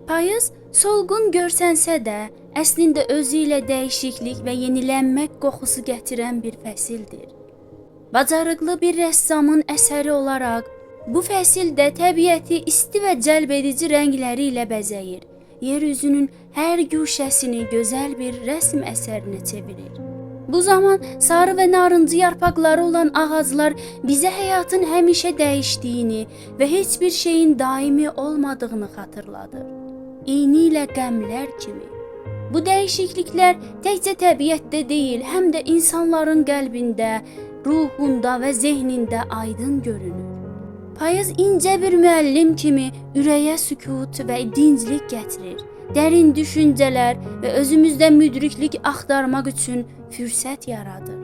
Payız solğun görsənsə də, əslində özü ilə dəyişiklik və yenilənmək qoxusu gətirən bir fəsildir. Bacarıqlı bir rəssamın əsəri olaraq, bu fəsil də təbiəti isti və cəlb edici rəngləri ilə bəzəyir. Yeryüzünün hər güşəsini gözəl bir rəsm əsərinə çevirir. Bu zaman sarı və narıncı yarpaqları olan ağaclar bizə həyatın həmişə dəyişdiyini və heç bir şeyin daimi olmadığını xatırladır. İyni ilə qəmlər kimi. Bu dəyişikliklər təkcə təbiətdə deyil, həm də insanların qəlbində, ruhunda və zehnində aydın görünür. Payız incə bir müəllim kimi ürəyə sükut və dinclik gətirir. Dərin düşüncələr və özümüzdə müdriklik axtarmaq üçün fürsət yaradır.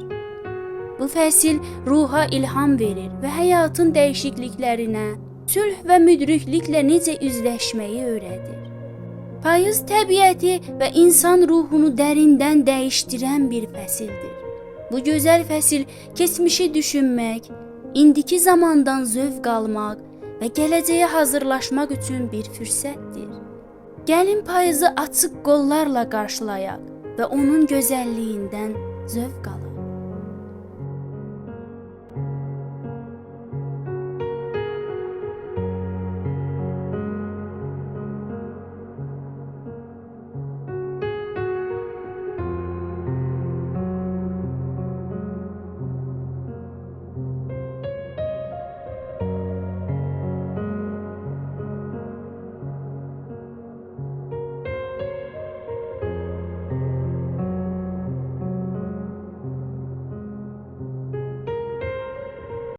Bu fəsil ruha ilham verir və həyatın dəyişikliklərinə, sülh və müdrikliklə necə üzləşməyi öyrədir. Payız təbiəti və insan ruhunu dərindən dəyişdirən bir fəsildir. Bu gözəl fəsil keçmişi düşünmək, indiki zamandan zövq almaq və gələcəyə hazırlaşmaq üçün bir fürsətdir. Gəlin payızı açıq qollarla qarşılayaq və onun gözəlliyindən zövq alaq.